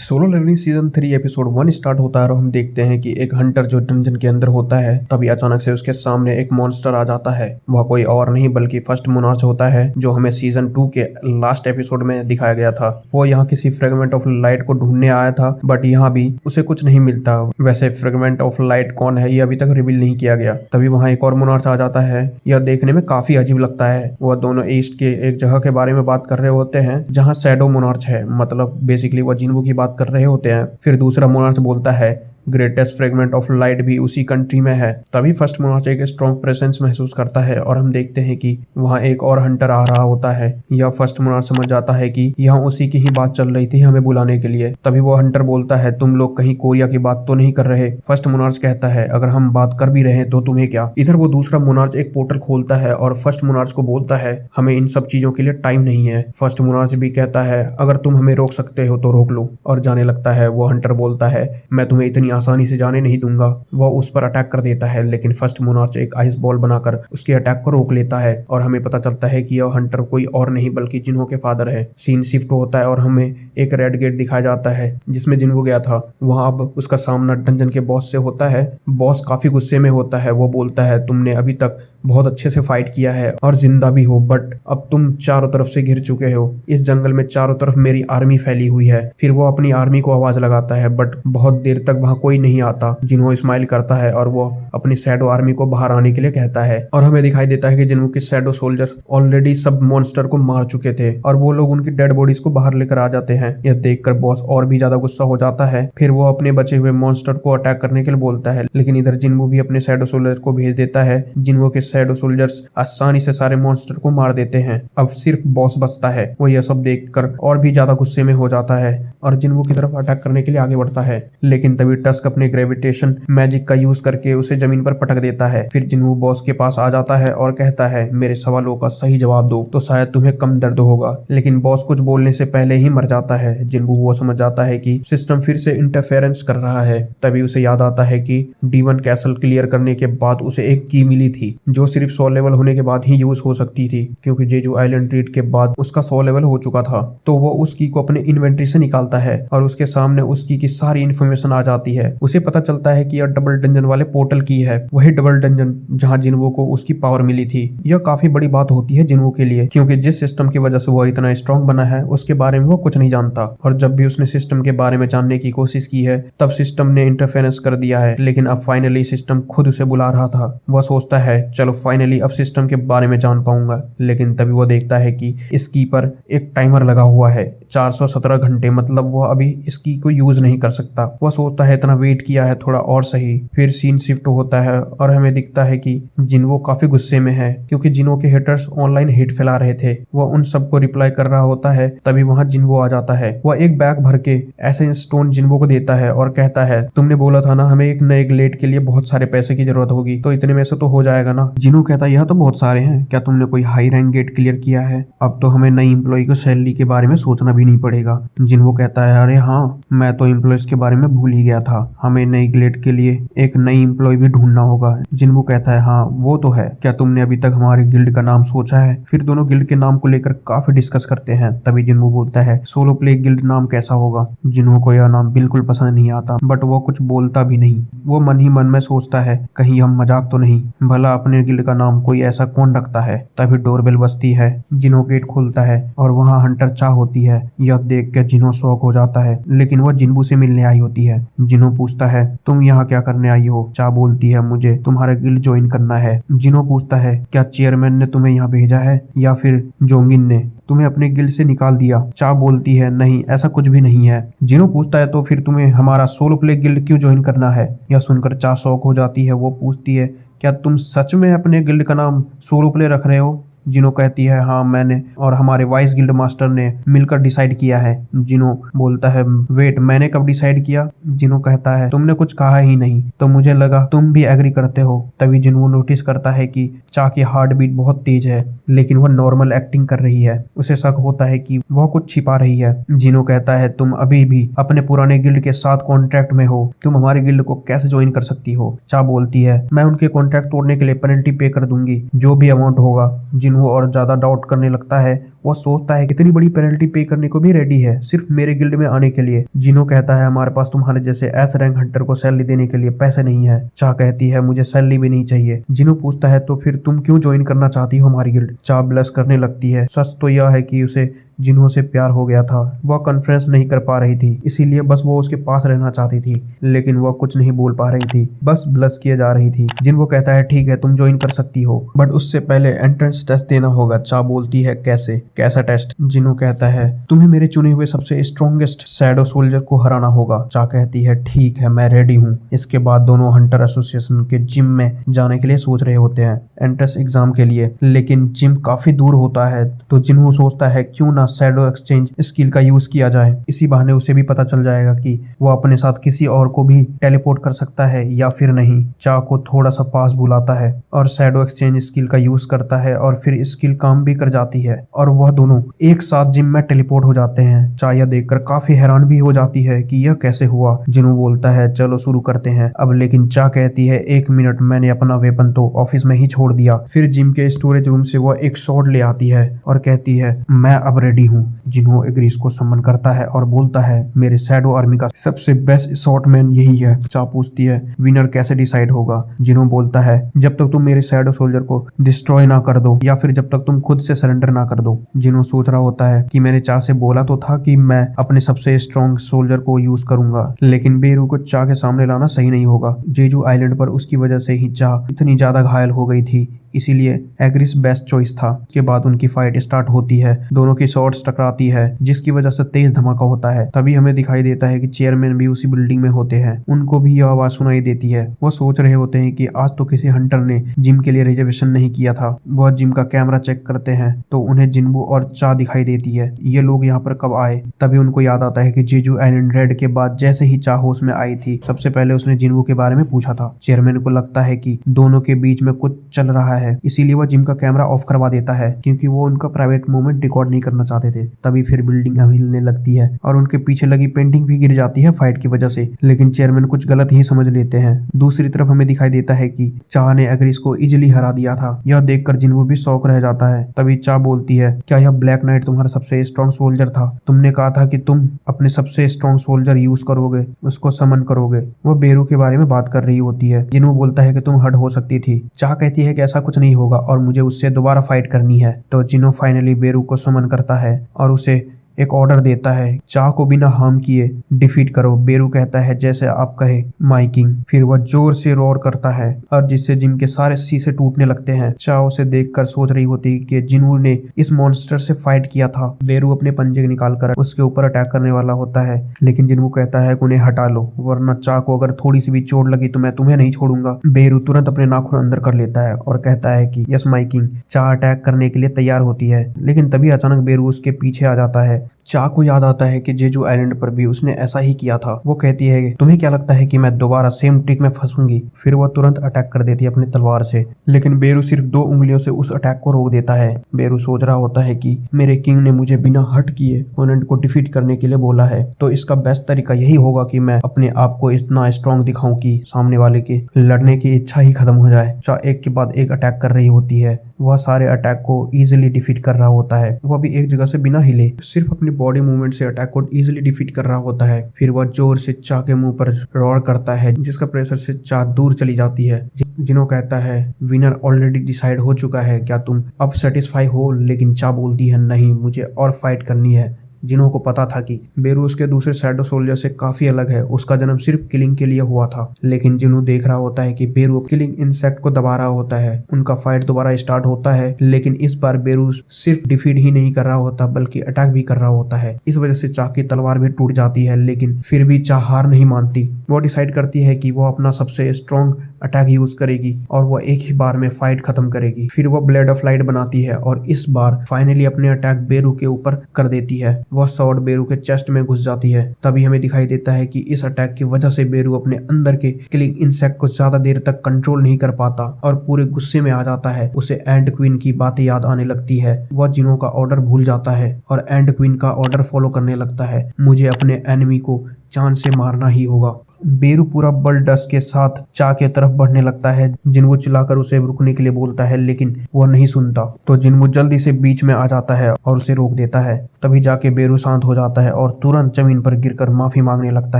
Solo Leveling season 3 episode 1 start होता है और हम देखते हैं कि एक हंटर जो डंजन के अंदर होता है तभी अचानक से उसके सामने एक मॉन्स्टर आ जाता है। वह कोई और नहीं बल्कि फर्स्ट मोनार्च होता है जो हमें सीजन 2 के लास्ट एपिसोड में दिखाया गया था। वो यहाँ किसी फ्रेगमेंट ऑफ लाइट को ढूंढने आया था बट यहाँ भी उसे कुछ नहीं मिलता। वैसे फ्रेगमेंट ऑफ लाइट कौन है ये अभी तक रिवील नहीं किया गया। तभी वहाँ एक और मोनार्च आ जाता है। यह देखने में काफी अजीब लगता है। वह दोनों ईस्ट के एक जगह के बारे में बात कर रहे होते हैं जहाँ शैडो मोनार्च है, मतलब बेसिकली वह जिन्वू की बात कर रहे होते हैं। फिर दूसरा मोनार्च बोलता है ग्रेटेस्ट फ्रेगमेंट ऑफ लाइट भी उसी कंट्री में है। तभी फर्स्ट मोनार्च एक स्ट्रॉन्ग प्रेजेंस महसूस करता है और हम देखते हैं कि वहाँ एक और हंटर आ रहा होता है। यह फर्स्ट मोनार्च समझ जाता है कि यहाँ उसी की ही बात चल रही थी हमें बुलाने के लिए। तभी वो हंटर बोलता है तुम लोग कहीं कोरिया की बात तो नहीं कर रहे। फर्स्ट मोनार्च कहता है अगर हम बात कर भी रहे तो तुम्हें क्या। इधर वो दूसरा मोनार्च एक पोर्टल खोलता है और फर्स्ट मोनार्च को बोलता है हमें इन सब चीजों के लिए टाइम नहीं है। फर्स्ट मोनार्च भी कहता है अगर तुम हमें रोक सकते हो तो रोक लो और जाने लगता है। वो हंटर बोलता है मैं तुम्हें इतनी आसानी से जाने नहीं दूंगा। वह उस पर अटैक कर देता है लेकिन फर्स्ट मोनार्च एक आइस बॉल बनाकर उसके अटैक को रोक लेता है और हमें पता चलता है कि यह हंटर कोई और नहीं बल्कि जिन्हो के फादर है। सीन शिफ्ट होता है और हमें एक रेड गेट दिखाया जाता है जिसमें जिन्हो गया था। वहां अब उसका सामना डंजन के बॉस से होता है। बॉस काफी गुस्से में होता है। वो बोलता है तुमने अभी तक बहुत अच्छे से फाइट किया है और जिंदा भी हो बट अब तुम चारों तरफ से घिर चुके हो। इस जंगल में चारों तरफ मेरी आर्मी फैली हुई है। फिर वो अपनी आर्मी को आवाज लगाता है बट बहुत देर तक वहां कोई नहीं आता। जिन्हो स्माइल करता है और वो अपनी शैडो आर्मी को बाहर आने के लिए कहता है और हमें दिखाई देता है कि जिन्हो के शैडो सोल्जर ऑलरेडी सब मॉन्स्टर को मार चुके थे और वो लोग उनकी डेड बॉडीज को बाहर लेकर आ जाते हैं। यह देखकर बॉस और भी ज्यादा गुस्सा हो जाता है। फिर वो अपने बचे हुए मॉन्स्टर को अटैक करने के लिए बोलता है लेकिन इधर जिन्हो भी अपने शैडो सोल्जर को भेज देता है। जिन्हो के शैडो सोल्जर्स आसानी से सारे मॉन्स्टर को मार देते हैं। अब सिर्फ बॉस बचता है। वो यह सब देखकर और भी ज्यादा गुस्से में हो जाता है और जिन्हो की तरफ अटैक करने के लिए आगे बढ़ता है लेकिन तभी टस्क अपने ग्रेविटेशन मैजिक का यूज करके उसे जमीन पर पटक देता है। फिर जिन्हो बॉस के पास आ जाता है और कहता है मेरे सवालों का सही जवाब दो तो शायद तुम्हें कम दर्द होगा। लेकिन बॉस कुछ बोलने से पहले ही मर जाता है। जिन्हो वो समझ जाता है कि सिस्टम फिर से इंटरफेरेंस कर रहा है। तभी उसे याद आता है कि D1 कैसल क्लियर करने के बाद उसे एक की मिली थी जो सिर्फ 100 लेवल होने के बाद ही यूज हो सकती थी क्योंकि जेजू आइलैंड ट्रीट के बाद उसका 100 लेवल हो चुका था। तो वो उस की को अपने इन्वेंट्री से निकालता है और उसके सामने उस की सारी इन्फॉर्मेशन आ जाती है। उसे पता चलता है कि यह डबल डंजन वाले पोर्टल की है, वही डबल डंजन जहां जिन्हो को उसकी पावर मिली थी। यह काफी बड़ी बात होती है जिन्हो के लिए क्योंकि जिस सिस्टम की वजह से वो इतना स्ट्रॉन्ग बना है उसके बारे में वो कुछ नहीं जानता और जब भी उसने सिस्टम के बारे में जानने की कोशिश की है तब सिस्टम ने इंटरफेरेंस कर दिया है। लेकिन अब फाइनली सिस्टम खुद उसे बुला रहा था। वह सोचता है चलो फाइनली अब सिस्टम के बारे में जान पाऊंगा। लेकिन तभी वो देखता है कि इस की पर एक टाइमर लगा हुआ है 417 घंटे, मतलब वो अभी इस की को यूज नहीं कर सकता। वह सोचता है इतना वेट किया है थोड़ा और सही। फिर सीन शिफ्ट होता है और हमें दिखता है कि जिन्हो काफी गुस्से में है क्योंकि जिन्हो के हेटर्स ऑनलाइन हेट फैला रहे थे। वह उन सबको रिप्लाई कर रहा होता है। तभी वहां जिन्हो आ जाता है। वह एक बैग भर के ऐसे स्टोन जिन्हो को देता है और कहता है तुमने बोला था ना हमें एक नए ग्लेड के लिए बहुत सारे पैसे की जरूरत होगी तो इतने में से तो हो जाएगा ना। जिन्हो कहता है यह तो बहुत सारे हैं, क्या तुमने कोई हाई रैंक गेट क्लियर किया है? अब तो हमें नई एम्प्लॉय को सैलरी के बारे में सोचना भी नहीं पड़ेगा। जिन्हो कहता है अरे हाँ मैं तो एम्प्लॉयज के बारे में भूल ही गया था, हमें नई ग्लेड के लिए एक नई एम्प्लॉय भी ढूंढना होगा। जिन्हो कहता है हाँ वो तो है, क्या तुमने अभी तक हमारे गिल्ड का नाम सोचा है? फिर दोनों गिल्ड के नाम को लेकर काफी डिस्कस करते हैं। तभी जिन्हो बोलता है सोलो प्ले गिल्ड नाम कैसा होगा। जिन्हो को यह नाम बिल्कुल पसंद नहीं आता बट वो कुछ बोलता भी नहीं। वो मन ही मन में सोचता है कहीं हम मजाक तो नहीं, भला अपने गिल्ड का नाम कोई ऐसा कौन रखता है। तभी डोरबेल बजती है। जिन्हो गेट खोलता है और वहाँ हंटर चा होती है। यह देख के जिन्हो शॉक हो जाता है लेकिन वह जिन्हो से मिलने आई होती है। जिन्हो पूछता है तुम यहाँ क्या करने आई हो? चा बोलती है मुझे तुम्हारा गिल्ड ज्वाइन करना है। जिन्हो पूछता है क्या चेयरमैन ने तुम्हें यहाँ भेजा है या फिर जोंगिन ने तुम्हें अपने गिल्ड से निकाल दिया? चा बोलती है नहीं ऐसा कुछ भी नहीं है। जिन्हो पूछता है तो फिर तुम्हें हमारा सोलो प्ले गिल्ड क्यों ज्वाइन करना है? यह सुनकर चा शॉक हो जाती है। वो पूछती है क्या तुम सच में अपने गिल्ड का नाम सोलो प्ले रख रहे हो? जिन्हो कहती है हाँ मैंने और हमारे वाइस गिल्ड मास्टर ने मिलकर डिसाइड किया है। जिन्हो बोलता है वेट मैंने कब डिसाइड किया? जिन्हो कहता है तुमने कुछ कहा ही नहीं तो मुझे लगा तुम भी एग्री करते हो। तभी जिन्हो नोटिस करता है कि चा की हार्ट बीट बहुत तेज है लेकिन वह नॉर्मल एक्टिंग कर रही है। उसे शक होता है कि वह कुछ छिपा रही है। जिन्हो कहता है तुम अभी भी अपने पुराने गिल्ड के साथ कॉन्ट्रैक्ट में हो, तुम हमारे गिल्ड को कैसे ज्वाइन कर सकती हो? चा बोलती है मैं उनके कॉन्ट्रैक्ट तोड़ने के लिए पेनल्टी पे कर दूंगी जो भी अमाउंट होगा। जिन्हो और ज्यादा डाउट करने लगता है वो सोचता है कितनी बड़ी पेनल्टी पे करने को भी रेडी है सिर्फ मेरे गिल्ड में आने के लिए। जिनो कहता है हमारे पास तुम्हारे जैसे एस रैंक हंटर को सैलरी देने के लिए पैसे नहीं है। चा कहती है मुझे सैलरी भी नहीं चाहिए। जिनो पूछता है तो फिर तुम क्यों ज्वाइन करना चाहती हो हमारी गिल्ड। चा ब्लश करने लगती है। सच तो यह है कि उसे जिन्हों से प्यार हो गया था। वह कॉन्फ्रेंस नहीं कर पा रही थी, इसीलिए बस वो उसके पास रहना चाहती थी, लेकिन वह कुछ नहीं बोल पा रही थी, बस ब्लश किए जा रही थी। जिनको कहता है ठीक है तुम ज्वाइन कर सकती हो, बट उससे पहले एंट्रेंस टेस्ट देना होगा। चा बोलती है कैसे, कैसा टेस्ट। जिनो कहता है तुम्हें मेरे चुने हुए सबसे स्ट्रॉन्गेस्ट शैडो सोल्जर को हराना होगा। चा कहती है ठीक है मैं रेडी हूँ। इसके बाद दोनों हंटर एसोसिएशन के जिम में जाने के लिए सोच रहे होते हैं एंट्रेंस एग्जाम के लिए, लेकिन जिम काफी दूर होता है। तो जिन्हो सोचता है क्यों ना शैडो एक्सचेंज स्किल का यूज किया जाए, इसी बहाने उसे भी पता चल जाएगा कि वो अपने साथ किसी और को भी टेलीपोर्ट कर सकता है या फिर नहीं। चा को थोड़ा सा पास बुलाता है और शैडो एक्सचेंज स्किल का यूज करता है और फिर स्किल काम भी कर जाती है और वह दोनों एक साथ जिम में टेलीपोर्ट हो जाते हैं। चा यह देखकर काफी हैरान भी हो जाती है कि यह कैसे हुआ। जिन्हो बोलता है चलो शुरू करते हैं अब, लेकिन चा कहती है 1 मिनट, मैंने अपना वेपन तो ऑफिस में ही छोड़ दिया। फिर जिम के स्टोरेज रूम से वह एक शॉट ले आती है और कहती है मैं अब रेडी हूँ। जिन्हो एग्रीस को सम्मान करता है और बोलता है मेरे शैडो आर्मी का सबसे बेस्ट शॉटमैन यही है। चा पूछती है विनर कैसे डिसाइड होगा। जिन्हो बोलता है जब तक तुम मेरे शैडो सोल्जर को डिस्ट्रॉय ना कर दो या फिर जब तक तुम खुद से सरेंडर ना कर दो। जिन्हो सोच रहा होता है कि मैंने चा से बोला तो था कि मैं अपने सबसे स्ट्रॉन्ग सोल्जर को यूज करूंगा, लेकिन बेरू को चा के सामने लाना सही नहीं होगा। जेजू आइलैंड पर उसकी वजह से ही चा इतनी ज्यादा घायल हो गई थी, इसीलिए एग्रिस बेस्ट चॉइस था। उसके बाद उनकी फाइट स्टार्ट होती है, दोनों की शॉट्स टकराती है जिसकी वजह से तेज धमाका होता है। तभी हमें दिखाई देता है कि चेयरमैन भी उसी बिल्डिंग में होते हैं, उनको भी यह आवाज सुनाई देती है। वो सोच रहे होते हैं कि आज तो किसी हंटर ने जिम के लिए रिजर्वेशन नहीं किया था। वह जिम का कैमरा चेक करते हैं तो उन्हें जिन्बू और चा दिखाई देती है। ये लोग यहाँ पर कब आए। तभी उनको याद आता है कि जेजू आइलैंड रेड के बाद जैसे ही चा होश में आई थी सबसे पहले उसने जिन्बू के बारे में पूछा था। चेयरमैन को लगता है कि दोनों के बीच में कुछ चल रहा है, इसीलिए वो जिम का कैमरा ऑफ करवा देता है क्योंकि वो उनका प्राइवेट मोमेंट रिकॉर्ड नहीं करना चाहते थे। तभी फिर बिल्डिंग हिलने लगती है और उनके पीछे लगी पेंटिंग भी गिर जाती है फाइट की वजह से, लेकिन चेयरमैन कुछ गलत ही समझ लेते हैं। दूसरी तरफ हमें दिखाई देता है कि चा ने एग्रिस को इजिली हरा दिया था। यह देखकर जिन्हो भी शौक रह जाता है। तभी चा बोलती है क्या यह ब्लैक नाइट तुम्हारा सबसे स्ट्रॉन्ग सोल्जर था। तुमने कहा था कि तुम अपने सबसे स्ट्रॉन्ग सोल्जर यूज करोगे, उसको समन करोगे। वो बेरू के बारे में बात कर रही होती है। जिन्हो बोलता है कि तुम हर्ट हो सकती थी। चा कहती है कि ऐसा कुछ नहीं होगा और मुझे उससे दोबारा फाइट करनी है। तो जिन्हो फाइनली बेरू को समन करता है और उसे एक ऑर्डर देता है चा को बिना हार्म किए डिफीट करो। बेरू कहता है जैसे आप कहे माय किंग। फिर वह जोर से रोर करता है और जिससे जिम के सारे शीशे टूटने लगते हैं। चा उसे देखकर सोच रही होती है कि जिन्हों ने इस मॉन्स्टर से फाइट किया था। बेरू अपने पंजे निकालकर उसके ऊपर अटैक करने वाला होता है, लेकिन जिन्हों कहता है उन्हें हटा लो वरना चा को अगर थोड़ी सी भी चोट लगी तो मैं तुम्हें नहीं छोड़ूंगा। बेरू तुरंत अपने नाखून अंदर कर लेता है और कहता है कि यस माय किंग। चा अटैक करने के लिए तैयार होती है, लेकिन तभी अचानक बेरू उसके पीछे आ जाता है। चा को याद आता है कि जेजू आइलैंड पर भी उसने ऐसा ही किया था। वो कहती है तुम्हें क्या लगता है कि मैं दोबारा सेम ट्रिक में फंसूंगी। फिर वो तुरंत अटैक कर देती है अपनी तलवार से, लेकिन बेरू सिर्फ 2 उंगलियों से उस अटैक को रोक देता है। बेरू सोच रहा होता है कि मेरे किंग ने मुझे बिना हट किए ओपोनेंट को डिफीट करने के लिए बोला है, तो इसका बेस्ट तरीका यही होगा कि मैं अपने आप को इतना स्ट्रांग दिखाऊं कि सामने वाले की लड़ने की इच्छा ही खत्म हो जाए। चा एक के बाद एक अटैक कर रही होती है। वह सारे अटैक को इजीली डिफीट कर रहा होता है। वह भी एक जगह से बिना हिले सिर्फ अपनी बॉडी मूवमेंट से अटैक को इजीली डिफीट कर रहा होता है। फिर वह जोर से चा के मुंह पर रोर करता है जिसका प्रेशर से चा दूर चली जाती है। जिन्हों कहता है विनर ऑलरेडी डिसाइड हो चुका है, क्या तुम अब सेटिस्फाई हो। लेकिन चा बोलती है नहीं, मुझे और फाइट करनी है। जिन्हों को पता था कि बेरू उसके दूसरे शैडो सोल्जर से काफी अलग है, उसका जन्म सिर्फ किलिंग के लिए हुआ था। लेकिन जिन्हों देख रहा होता है कि बेरू किलिंग इंसेक्ट को दबा रहा होता है। उनका फाइट दोबारा स्टार्ट होता है, लेकिन इस बार बेरू सिर्फ डिफीट ही नहीं कर रहा होता बल्कि अटैक भी कर रहा होता है। इस वजह से चा की तलवार भी टूट जाती है, लेकिन फिर भी चा हार नहीं मानती। वो डिसाइड करती है कि वो अपना सबसे स्ट्रॉन्ग अटैक यूज करेगी और वो एक ही बार में फाइट खत्म करेगी। फिर वो ब्लेड ऑफ लाइट बनाती है और इस बार फाइनली अपने अटैक बेरू के ऊपर कर देती है। वह शॉट बेरू के चेस्ट में घुस जाती है। तभी हमें दिखाई देता है कि इस अटैक की वजह से बेरू अपने अंदर के किलिंग इंसेक्ट को ज्यादा देर तक कंट्रोल नहीं कर पाता और पूरे गुस्से में आ जाता है। उसे एंड क्वीन की बातें याद आने लगती है। वह जिन्हों का ऑर्डर भूल जाता है और एंड क्वीन का ऑर्डर फॉलो करने लगता है। मुझे अपने एनिमी को जान से मारना ही होगा। बेरू पूरा बल डस के साथ चा के तरफ बढ़ने लगता है। जिनवो चिल्लाकर उसे रुकने के लिए बोलता है लेकिन वह नहीं सुनता, तो जिनवो जल्दी से बीच में आ जाता है और उसे रोक देता है। तभी जाके बेरू शांत हो जाता है और तुरंत जमीन पर गिरकर माफी मांगने लगता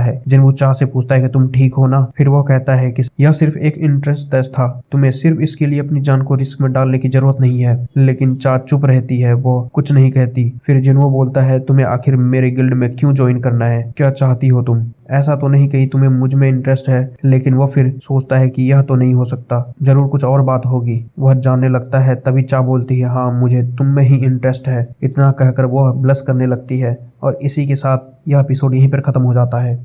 है। जिनवो चा से पूछता है कि तुम ठीक हो ना? फिर वह कहता है कि यह सिर्फ एक इंट्रेंस टेस्ट था, तुम्हें सिर्फ इसके लिए अपनी जान को रिस्क में डालने की जरूरत नहीं है। लेकिन चा चुप रहती है, वो कुछ नहीं कहती। फिर जिनवो बोलता है तुम्हें आखिर मेरे गिल्ड में क्यों ज्वाइन करना है? क्या चाहती हो तुम? ऐसा तो नहीं कहीं तुम्हें मुझ में इंटरेस्ट है? लेकिन वह फिर सोचता है कि यह तो नहीं हो सकता, जरूर कुछ और बात होगी। वह जानने लगता है। तभी चा बोलती है हाँ, मुझे तुम में ही इंटरेस्ट है। इतना कहकर वह ब्लश करने लगती है और इसी के साथ यह एपिसोड यहीं पर खत्म हो जाता है।